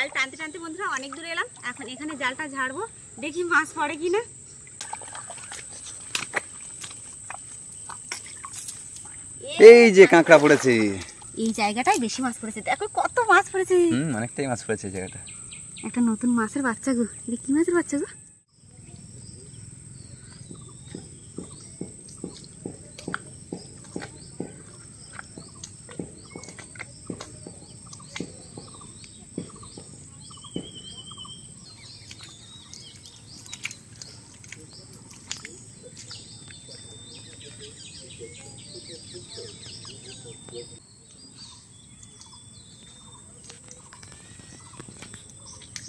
জাল টানতে টানতে বন্ধুরা অনেক দূরে এলাম। এখন এখানে জালটা ঝাড়বো, দেখি মাছ পড়ে কিনা। এই যে কাঁকড়া পড়েছে, এই জায়গাটাই বেশি মাছ পড়েছে। দেখো কত মাছ পড়েছে। অনেকটাই মাছ পড়েছে এই জায়গাটা। একটা নতুন মাছের বাচ্চা গো। এটা কি মাছের বাচ্চা গো?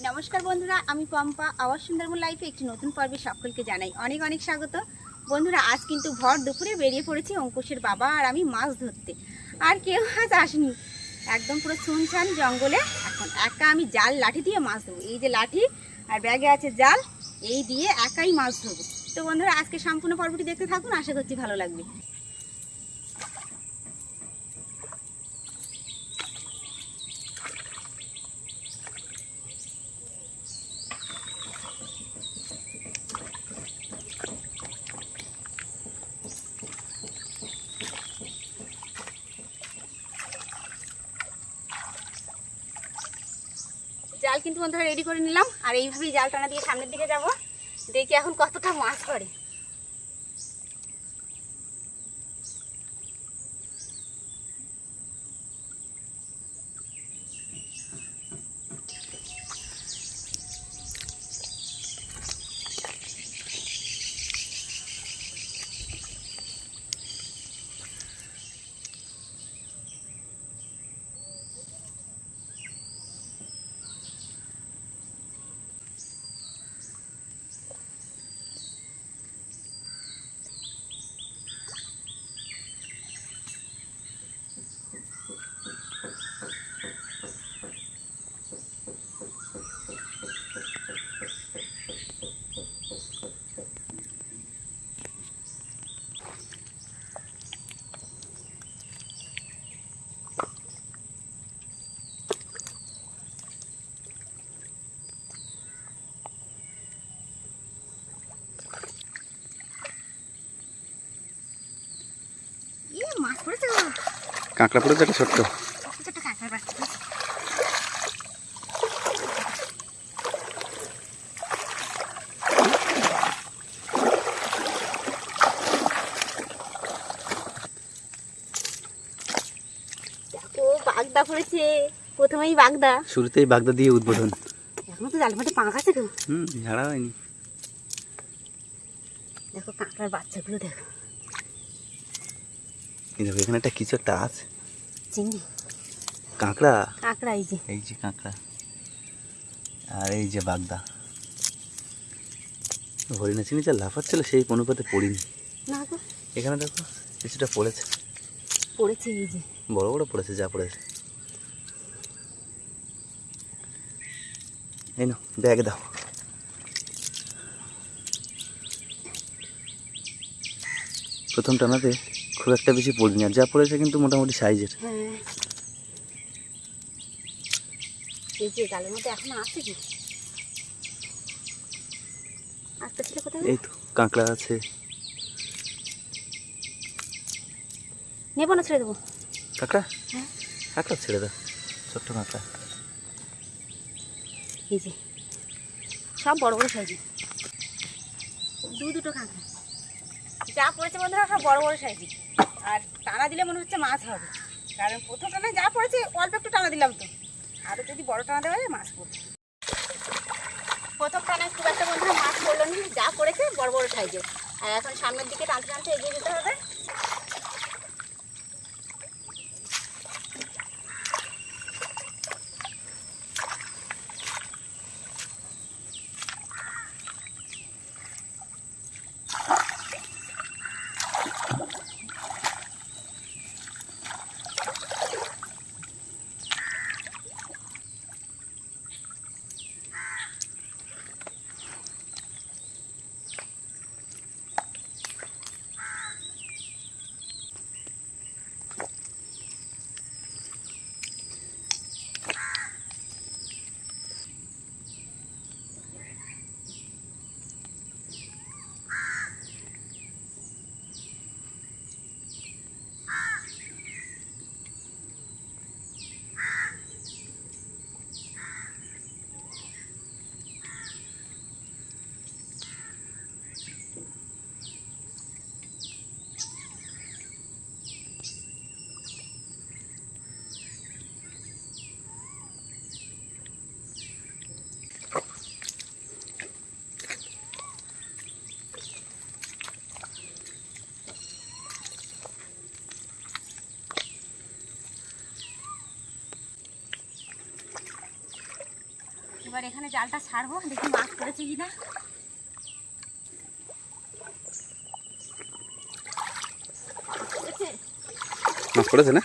নমস্কার বন্ধুরা, আমি পম্পা। আওয়াজ সুন্দরবন লাইফে একটি নতুন পর্বে সকলকে জানাই অনেক অনেক স্বাগত। বন্ধুরা আজ কিন্তু ভর দুপুরে বেরিয়ে পড়েছি অঙ্কুশের বাবা আর আমি মাছ ধরতে। আর কেউ আজ আসেনি, একদম পুরো শুনশান জঙ্গলে। এখন একা আমি জাল লাঠি দিয়ে মাছ ধরবো। এই যে লাঠি আর ব্যাগে আছে জাল, এই দিয়ে একাই মাছ ধরবো। তো বন্ধুরা আজকে সম্পূর্ণ পর্বটি দেখতে থাকুন, আশা করছি ভালো লাগবে। জাল কিন্তু বন্ধুরা রেডি করে নিলাম, আর এইভাবেই জাল টানা দিয়ে সামনের দিকে যাব। দেখি এখন কতটা মাছ পড়ে। মাছ পড়েছে, কাঁকড়া পড়েছে একটা ছোট্ট। ছোট্ট কাঁকড়ার বাচ্চা। দেখো বাগদা পড়েছে, প্রথমেই বাগদা। শুরুতেই বাগদা দিয়ে উদ্বোধন। এখনো তো জালের মধ্যে পাঁক আছে তো। ঝাড়া হয়নি। দেখো কাঁকড়ার বাচ্চাগুলো দেখো। দেখো এখানে একটা কিছু একটা আছে। চিংড়ি, কাঁকড়া। কাঁকড়া এই যে কাঁকড়া, আর এই যে বাগদা। হরিণা চিনি যা লাফাচ্ছিল সেই অনুপাতে পড়িনি। না গো, এখানে দেখো কিছুটা পড়েছে। পড়েছে এই যে বড় বড় পড়েছে, যা পড়েছে। এই নাও ব্যাগ দাও। প্রথম টানাতে খুব একটা বেশি পড়িনি, আর যা পড়েছে কিন্তু মোটামুটি সাইজের। হ্যাঁ, এই যে জালের মধ্যে এখনো আছে কি? আরেকটা ছিল কোথায়? এই তো কাঁকড়া আছে। নেবো না ছেড়ে দেবো? কাঁকড়া? হ্যাঁ, কাঁকড়া ছেড়ে দাও, ছোট্ট কাঁকড়া। এই যে সব বড় বড় সাইজের, দুটো কাঁকড়া যা পড়েছে বন্ধুরা সব বড় বড় সাইজের। আর টানা দিলে মনে হচ্ছে মাছ হবে, কারণ প্রথম টানা যা পড়েছে অল্প একটু টানা দিলাম তো, আরও যদি বড় টানা দেওয়া যায় মাছ পড়বে। প্রথম টানায় খুব একটা বন্ধুরা মাছ পড়লো না, যা পড়েছে বড় বড় সাইজের। আর এখন সামনের দিকে টানতে টানতে এগিয়ে যেতে হবে। এবার এখানে জালটা ছাড়বো, দেখি মাছ পড়েছে কিনা। মাছ পড়েছে না?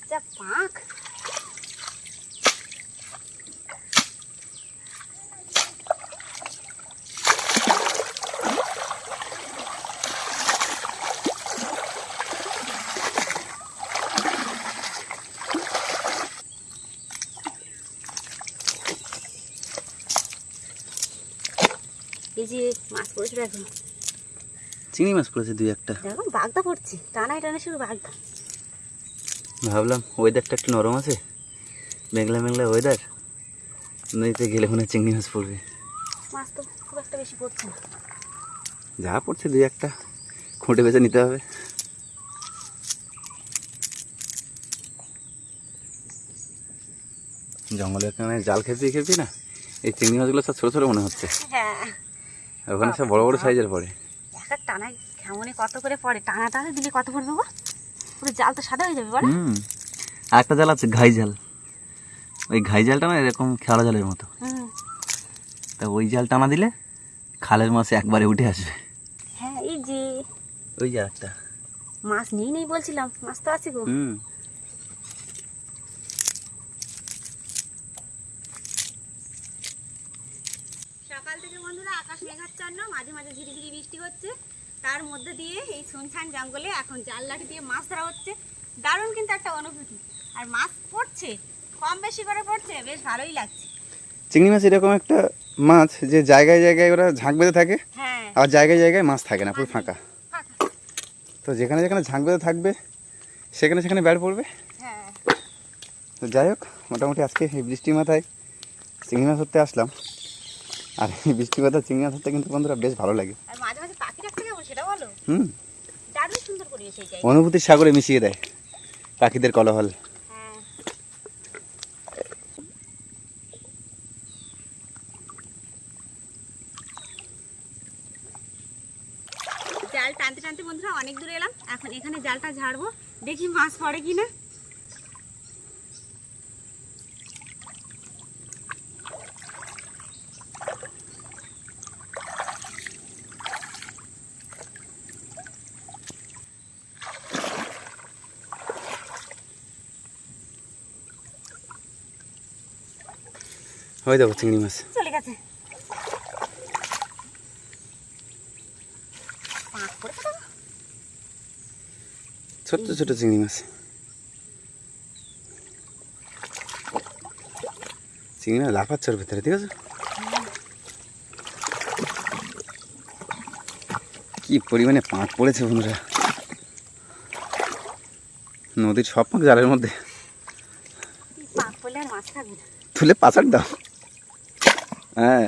যা পাক, এই যে মাছ পড়েছে দেখো, চিংড়ি মাছ পড়েছে দুই একটা। দেখো বাগদা পড়ছে, টানায় টানে শুধু বাগদা। ভাবলাম ওয়েদারটা একটু নরম আছে, মেঘলা মেঘলা ওয়েদার, নদীতে গেলে মনে হয় চিংড়ি মাছ পড়বে। মাছ তো খুব একটা বেশি পড়ছে না। যা পড়ছে দুই একটা খুঁটে বেছে নিতে হবে। জঙ্গলের কারণে জাল খেপি খেপি না, এই চিংড়ি মাছগুলো সব ছোটো ছোটো মনে হচ্ছে। হ্যাঁ, ওখানে সব বড় বড় সাইজের পড়ে। একটা টানায় কেমনে কত করে পড়ে, টানা টানা দিলে কত পড়বে গো? পুরো জাল তো সাদা হয়ে যাবে বড়। আর একটা জাল আছে ঘাই জাল, ওই ঘাই জালটা না এরকম খেলা জালের মতো, তা ওই জাল টানা দিলে খালের মাছ একবারে উঠে আসবে। হ্যাঁ, এই যে ওই যে একটা মাছ নেই নেই বলছিলাম, মাছ তো আছে গো। সকাল থেকে বন্ধুরা আকাশ মেঘাচ্ছন্ন, মাঝে মাঝে ঝিরি ঝিরি বৃষ্টি হচ্ছে, তার মধ্যে দিয়ে এই শুনশান জঙ্গলে এখন জাল লাঠি দিয়ে মাছ ধরা হচ্ছে। দারুণ কিন্তু একটা অনুভূতি, আর মাছ পড়ছে, কম বেশি করে পড়ছে, বেশ ভালোই লাগছে। চিংড়ি মাছ এরকম একটা মাছ যে জায়গায় জায়গায় ওরা ঝাঁক বেঁধে থাকে, হ্যাঁ, আর জায়গায় জায়গায় মাছ থাকে না, পুরো ফাঁকা। ফাঁকা। তো যেখানে যেখানে ঝাঁক বেঁধে থাকবে সেখানে সেখানে বেড় পড়বে। হ্যাঁ, তো যাই হোক, মোটামুটি আজকে এই বৃষ্টির মাথায় চিংড়ি মাছ ধরতে আসলাম। আর এই বৃষ্টির মাথায় চিংড়ি মাছ ধরতে কিন্তু বন্ধুরা বেশ ভালো লাগে। আর মাঝে মাঝে পাখি রাখতে যাবো, সেটা বলো। দারুণ সুন্দর পরিবেশ এই জায়গায়। অনুভূতির সাগরে মিশিয়ে দেয় পাখিদের কলহল। হ্যাঁ, জাল টানতে টানতে বন্ধুরা অনেক দূরে এলাম, এখন এখানে জালটা ঝাড়বো, দেখি মাছ পড়ে কিনা। হয়ে যাবো চিংড়ি মাছ। চলে গেছে, পাঁক পড়েছে তো। ছোট্ট ছোট চিংড়ি মাছ। চিংড়ি মাছ লাফাচ্ছে ওর ভেতরে, ঠিক আছে? কি পরিমাণে পাঁক পড়েছে বন্ধুরা, নদীর সব পাঁক জালের মধ্যে। পাঁক পড়লে আর মাছ থাকবে না। তুলে পাচার দাও। হ্যাঁ,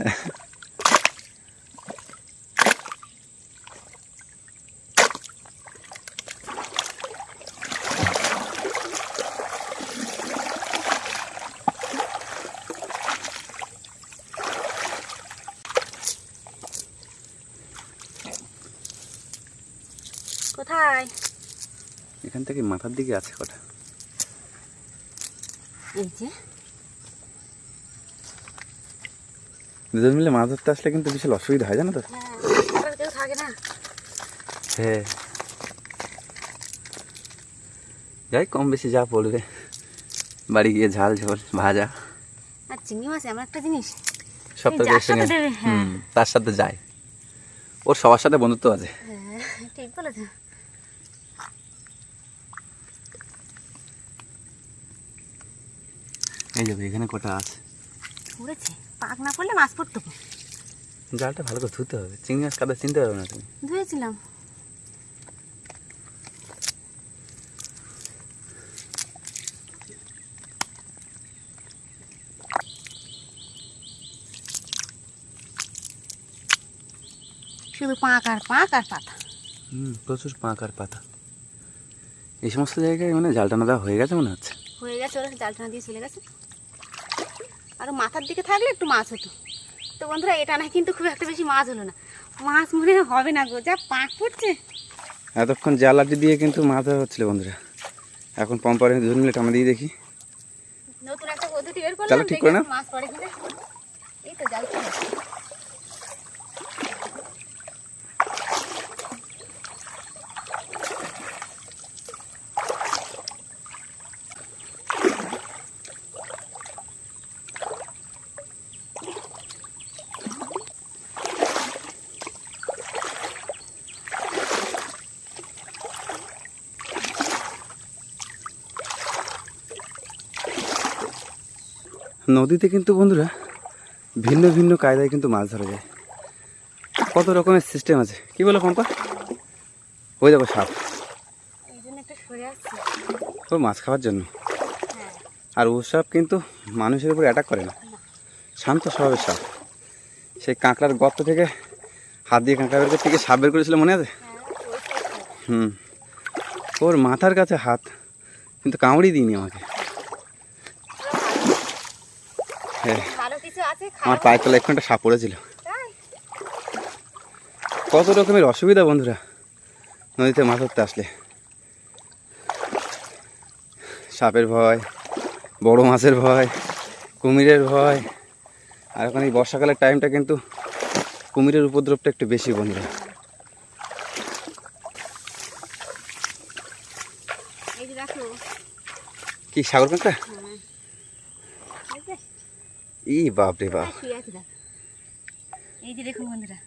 কোথায়? এখান থেকে মাথার দিকে আছে কটা। এই যে দুজন মিলে মাছ ধরতে আসলে কিন্তু বিশাল অসুবিধা হয়, জানো তো? হ্যাঁ, আর কেউ থাকে না। হ্যাঁ, যাই কম বেশি যা পড়বে বাড়ি গিয়ে ঝাল ঝোল ভাজা আর চিংড়ি মাছ এমন একটা জিনিস, সব তো যার সাথে দেবে, হ্যাঁ। তার সাথে যায়, ওর সবার সাথে বন্ধুত্ব আছে। হ্যাঁ, ঠিক বলেছো। এই যাবে এখানে কটা আছে। পড়েছে, পাক না পড়লে মাছ পড়তো। জালটা ভালো করে ধুতে হবে, চিংড়ি মাছ কাদা চিনতে পারবে না তুমি। ধুয়েছিলাম। শুধু পাক আর পাতা। প্রচুর পাঁক আর পাতা। এই সমস্ত জায়গায় মানে জাল টানা দেওয়া হয়ে গেছে মনে হচ্ছে। হয়ে গেছে, ওরা জাল টানা দিয়ে চলে গেছে। আর মাথার দিকে থাকলে একটু মাছ হতো। তো বন্ধুরা, এটা না কিন্তু খুব একটা বেশি মাছ হলো না, মাছ মনে হবে না গো, যা পাক পড়ছে। এতক্ষণ জাল আটি দিয়ে কিন্তু মাছ ধরা হচ্ছিল বন্ধুরা, এখন পম্পারে দুজন মিলে টানা দিয়ে দেখি নতুন একটা পদ্ধতি বের করলাম, চলো ঠিক দেখি করে নাও। মাছ পড়ে কিনা। এই তো জাল ছিল। নদীতে কিন্তু বন্ধুরা ভিন্ন ভিন্ন কায়দায় কিন্তু মাছ ধরা যায়। কত রকমের সিস্টেম আছে, কি বলো পম্পা? ওই দেখো সাপ, এই জন্য একটা সরে আসছে। ওর মাছ খাওয়ার জন্য। হ্যাঁ, আর ও সাপ কিন্তু মানুষের উপর অ্যাটাক করে না, শান্ত স্বভাবের সাপ। সেই কাঁকড়ার গর্ত থেকে হাত দিয়ে কাঁকড়া বের করে থেকে সাপ বের করেছিল, মনে আছে? হ্যাঁ, ওই সাইডটা। হুম, ওর মাথার কাছে হাত, কিন্তু কামড়ি দিইনি আমাকে। হ্যাঁ, ভালো কিছু আছে, আমার খারাপ পায়ের তলায় একখানটা সাপ পড়েছিল। তাই? কত রকমের অসুবিধা বন্ধুরা নদীতে মাছ ধরতে আসলে। সাপের ভয়, বড় মাছের ভয়, কুমিরের ভয়। আর এখন এই বর্ষাকালের টাইমটা কিন্তু কুমিরের উপদ্রবটা একটু বেশি বন্ধুরা। এই যে দেখো। কি সাগর কাঁকড়া? হ্যাঁ, এই যে, ই বাপ রে বাপ। শুয়ে আছে দেখো। এই যে দেখুন বন্ধুরা,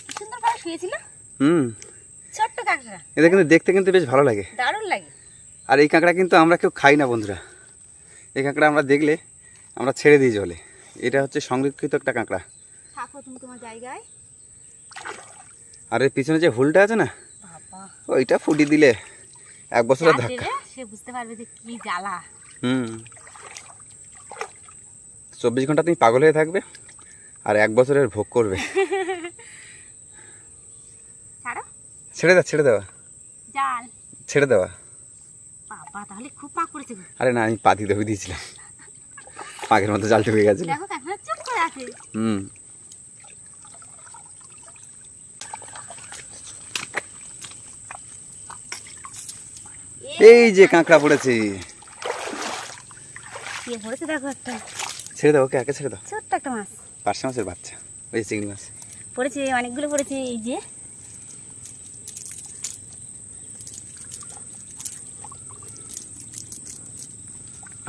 কি সুন্দর ভাবে শুয়েছিল। হুম, ছোট্ট কাঁকড়া, এটা কিন্তু দেখতে কিন্তু বেশ ভালো লাগে। দারুণ লাগে। আর এই কাঁকড়া কিন্তু আমরা কেউ খাই না বন্ধুরা। এই কাঁকড়া আমরা দেখলে আমরা ছেড়ে দিই জলে। এটা হচ্ছে সংরক্ষিত একটা কাঁকড়া। থাকো তুমি তোমার জায়গায়। আর এর পিছনে যে হুলটা আছে না, বাবা, ওইটা ফুটি দিলে 1 বছরের যার ধাক্কা। দেবে, সে বুঝতে পারবে যে কি জ্বালা। হুম, 24 ঘন্টা তুমি পাগল হয়ে থাকবে আর 1 বছরের ভোগ করবে। ছাড়ো ছেড়ে দেওয়া জাল। ছেড়ে দেওয়া। বাবা, তাহলে খুব পাক পড়েছে গো। আরে না, আমি পাতি ধরে দিয়েছিলাম, পাকের মতো জাল ঢুকে গেছিল। দেখো কাঁকড়া চুপ করে আছে। হুম, এই যে কাঁকড়া পড়েছে। কে পড়েছে দেখো একটা, ছেড়ে দাও, ওকে একে ছেড়ে দাও। ছোট্ট একটা মাছ পার্শে মাছের বাচ্চা, ওই যে চিংড়ি মাছ। পড়েছে, অনেকগুলো পড়েছে। এই যে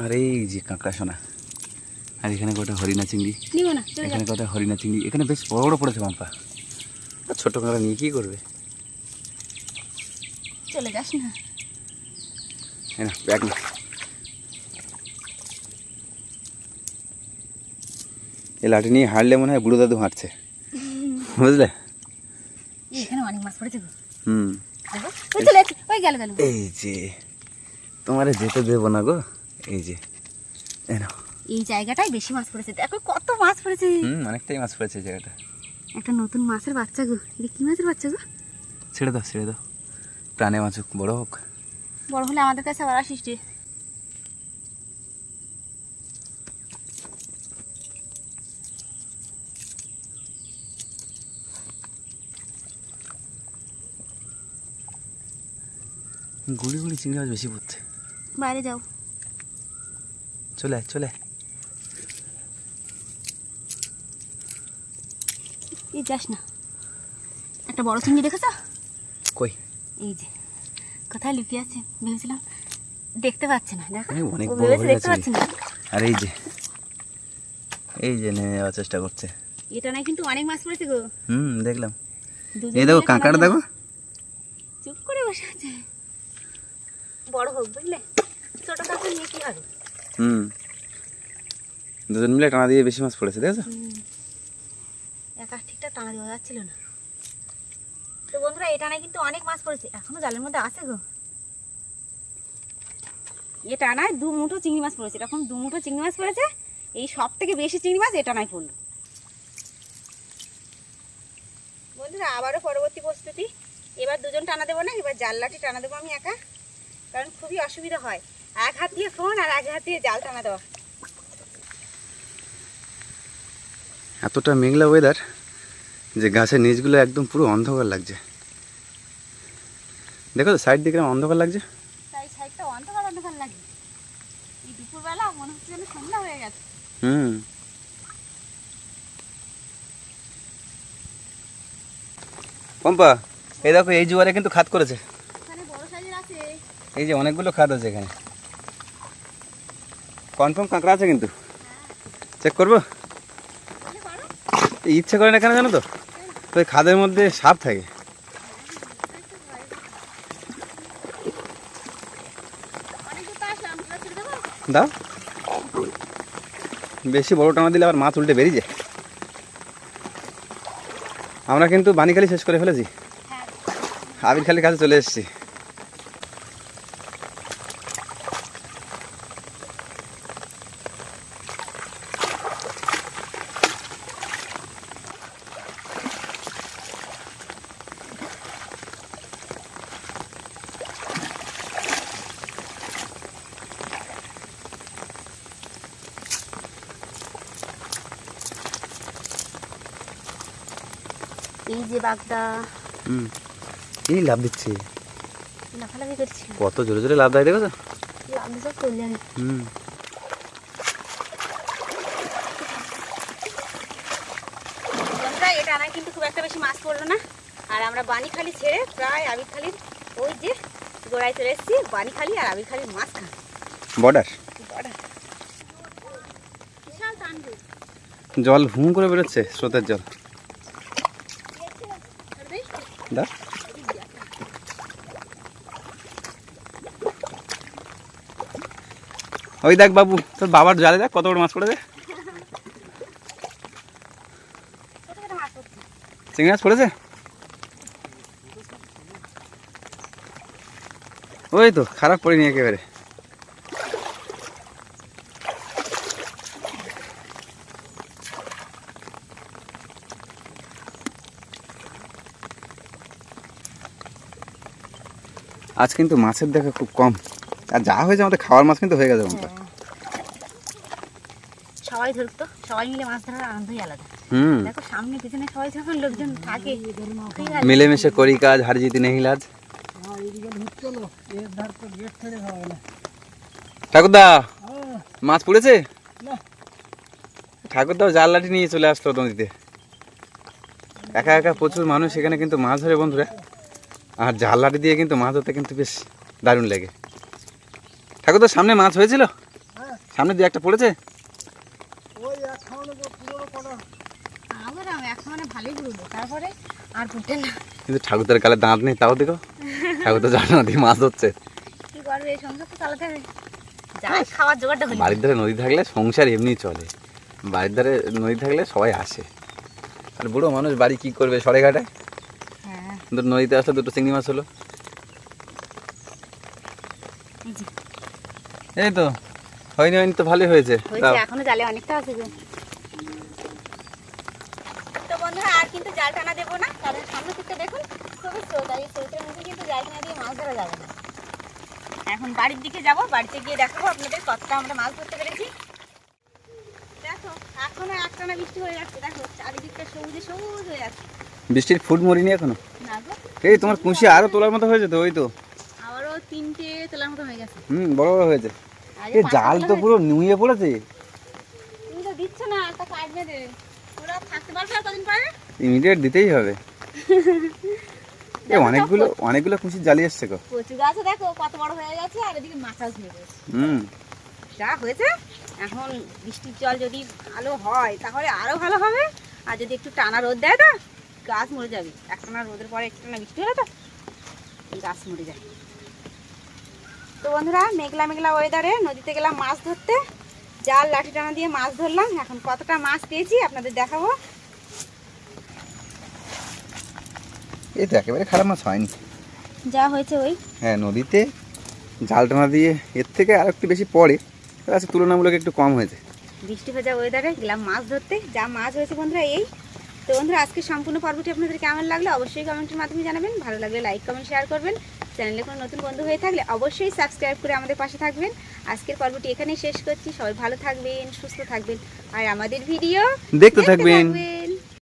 আর এই যে কাঁকড়া সোনা। আর এখানে কটা হরিণা চিংড়ি, নিব না, চলে যাও। এখানে কটা হরিণা চিংড়ি। এখানে বেশ বড় বড় পড়েছে পাম্পা। ছোট কাঁকড়া নিয়ে কী করবে? চলে যাস না। এই না, ব্যাগ না। এই লাঠি নিয়ে হাঁটলে মনে হয় বুড়ো দাদু হাঁটছে, বুঝলে? এখানে অনেক মাছ পড়েছে গো। হুম, দেখো, ওই চলে যাচ্ছে, ওই গেল গেল। এই যে তোমারে যেতে দেবো না গো। এই যে এই নাও। এই জায়গাটায় বেশি মাছ পড়েছে, দেখো কত মাছ পড়েছে। হুম, অনেকটাই মাছ পড়েছে এই জায়গাটা। একটা নতুন মাছের বাচ্চা গো। এটা কি মাছের বাচ্চা গো? ছেড়ে দাও, ছেড়ে দাও, প্রাণে মাছ হোক, বড় হোক। বড় হলে আমাদের কাছে আবার আসিস রে। গুড়ি গুড়ি চিংড়ি মাছ বেশি পড়ছে। বাইরে যাও। চলে আয়, চলে আয়। এই যাস না। একটা বড় চিংড়ি দেখেছো? কই? এই যে কোথায় লুকিয়ে আছে, ভেবেছিলাম দেখতে পাচ্ছে না। দেখো, এই অনেক ও বড় ভেবেছে হয়ে দেখতে গেছে। পাচ্ছে না। আর এই যে নেমে যাওয়ার চেষ্টা করছে। এটা না কিন্তু অনেক মাছ পড়েছে গো। হুম, দেখলাম। দুজন এই দেখো মিলে কাঁকড়া টানা দেখো। দিয়ে চুপ করে বসে আছে। বড় হোক বুঝলে, ছোট কাঁকড়া নিয়ে কি হবে? হুম, দুজন মিলে টানা দিয়ে বেশি মাছ পড়েছে, দেখেছো? একা ঠিকঠাক টানা দেওয়া যাচ্ছিল না। তো বন্ধুরা, এটা না কিন্তু অনেক মাছ পড়েছে, এখনো জালের মধ্যে আছে গো। এটা নয় 2 মুঠো চিংড়ি মাছ পড়েছে, এরকম 2 মুঠো চিংড়ি মাছ পড়েছে। এই সব থেকে বেশি চিংড়ি মাছ এটা নাই পড়লো। বন্ধুরা, আবারও পরবর্তী প্রস্তুতি। এবার দুজন টানা দেবো না, এবার জাল লাঠি টানা দেবো আমি একা, কারণ খুবই অসুবিধা হয় এক হাত দিয়ে ফোন আর এক হাত দিয়ে জাল টানা দেওয়া। এতটা মেঘলা ওয়েদার যে গাছের নিচগুলো একদম পুরো অন্ধকার লাগছে। দেখো তো সাইড দিকে অন্ধকার লাগছে। তাই সাইডটা অন্ধকার অন্ধকার লাগে। এই দুপুরবেলা মনে হচ্ছে যেন সন্ধ্যা হয়ে গেছে। হুম, পম্পা এই দেখো এই জোয়ারে কিন্তু খাত করেছে। এখানে বড় সাইজের আছে। এই যে অনেকগুলো খাত আছে এখানে, কনফার্ম কাঁকড়া আছে কিন্তু। চেক করবো? বলে পারো? ইচ্ছে করে না কেন জানো তো, ওই খাদের মধ্যে সাপ থাকে। অনেক দূর তো আসলাম, এবার ছেড়ে দেবো? দাও, বেশি বড় টানা দিলে আবার মাছ উল্টে বেরিয়ে যায়। আমরা কিন্তু বানিখালি শেষ করে ফেলেছি, হ্যাঁ। আবিরখালির কাছে চলে এসেছি। এই যে বাগদা হুম, এই লাভ দিচ্ছে, লাফালাফি করছি। কত জোরে জোরে লাভ দেয় দেখো তো। লাভ সব চলে যাবে। হুম, বন্ধুরা এটা আমার কিন্তু খুব একটা বেশি মাছ পড়লো না। আর আমরা বানিখালি ছেড়ে প্রায় আবিরখালির ওই যে গোড়ায় চলে এসেছি। বানিখালি আর আবিরখালির মাঝখানে বর্ডার। বিশাল টানবে। জল হুম করে বেরোচ্ছে, স্রোতের জল। দা ওই দেখ বাবু, তোর বাবার জালে দেখ কত বড় মাছ পড়েছে। চিংড়ি মাছ পড়েছে, ওই তো খারাপ পড়েনি একেবারে। আজ কিন্তু মাছের দেখা খুব কম, আর যা হয়েছে আমাদের খাওয়ার মাছ কিন্তু হয়ে গেছে। সবাই ধরতো, সবাই মিলে মাছ ধরার আনন্দই আলাদা। হুম, দেখো সামনে পিছনে সবাই যখন লোকজন থাকে মিলেমিশে করি কাজ, হার জিতি নেই লাজ। ঠাকুরদা মাছ পড়েছে? ঠাকুরদাও জাল লাঠি নিয়ে চলে আসলো নদীতে। একা একা প্রচুর মানুষ এখানে কিন্তু মাছ ধরে বন্ধুরা, আর জাল লাঠি দিয়ে কিন্তু মাছ ধরতে কিন্তু বেশ দারুণ লাগে। ঠাকুরদার সামনে মাছ হয়েছিল, সামনে দিয়ে একটা পড়েছে। ভালোই ঘুরবো, তারপরে আর ঘুরতে না। কিন্তু ঠাকুরদার গালে দাঁত নেই, তাও দেখো ঠাকুরদা জাল নদী মাছ ধরছে। কি করবে, এই সংসার তো চালাতে হবে। যাই খাওয়ার জোগাড়টা হলো। বাড়ির ধারে নদী থাকলে সংসার এমনি চলে, বাড়ির ধারে নদী থাকলে সবাই আসে। আর বুড়ো মানুষ বাড়ি কি করবে সরে ঘাটায়, হ্যাঁ দুটো নদীতে আসলে দুটো চিংড়ি মাছ হলো। এই যে এই তো হয়নি হয়নি তো ভালোই হয়েছে। হয়েছে, এখনো জালে অনেকটা আছে গো। তো বন্ধুরা আর কিন্তু জাল টানা দেবো না, কারণ সামনে থেকে দেখুন খুবই স্রোত, আর এই স্রোতের মধ্যে কিন্তু জাল টানা দিয়ে মাছ ধরা যাবে না। এখন বাড়ির দিকে যাব, বাড়িতে গিয়ে দেখাবো আপনাদের কতটা আমরা মাছ ধরতে পেরেছি। দেখো এখনো একটানা বৃষ্টি হয়ে যাচ্ছে, দেখো চারিদিকটা সবুজে সবুজ হয়ে যাচ্ছে। বৃষ্টির ফুট মরিনি এখনো। না গো, এই তোমার কুশি আরো তোলার মতো হয়েছে তো, ওই তো। আবারও 3টে তোলার মতো হয়ে গেছে। বড় বড় হয়েছে। আর এই জাল তো পুরো নুয়ে পড়েছে। তুমি তো দিচ্ছ না, একটা কাজ বেঁধে ওরা থাকতে পারবে আর কদিন পরে। ইমিডিয়েট দিতেই হবে। এই অনেকগুলো কুশি জালি এসছে গো। কচু গাছও দেখো কত বড় হয়ে গেছে, আর এদিকে মাছাও ধরে গেছে। হুম, যা হয়েছে, এখন বৃষ্টির জল যদি ভালো হয় তাহলে আরো ভালো হবে। আর যদি একটু টানা রোদ দেয় তো গাছ মরে যাবে। একটানা রোদের পরে একটানা বৃষ্টি হলে তো গাছ মরে যায়। তো বন্ধুরা মেঘলা মেঘলা ওয়েদারে নদীতে গেলাম মাছ ধরতে, জাল লাঠি টানা দিয়ে মাছ ধরলাম। এখন কতটা মাছ পেয়েছি আপনাদের দেখাবো। এই তো একেবারে খারাপ মাছ হয়নি। যা হয়েছে ওই হ্যাঁ, নদীতে জাল টানা দিয়ে এর থেকে আর একটু বেশি পড়ে, আজকে তুলনামূলক একটু কম হয়েছে। বৃষ্টি ভেজা ওয়েদারে গেলাম মাছ ধরতে, যা মাছ হয়েছে বন্ধুরা এই। তো বন্ধুরা আজকে সম্পূর্ণ পর্বটি আপনাদের কেমন লাগলো অবশ্যই কমেন্টের মাধ্যমে জানাবেন। ভালো লাগলে লাইক কমেন্ট শেয়ার করবেন। চ্যানেলে কোনো নতুন বন্ধু হয়ে থাকলে অবশ্যই সাবস্ক্রাইব করে আমাদের পাশে থাকবেন। আজকের পর্বটি এখানেই শেষ করছি। সবাই ভালো থাকবেন, সুস্থ থাকবেন, আর আমাদের ভিডিও দেখতে থাকবেন।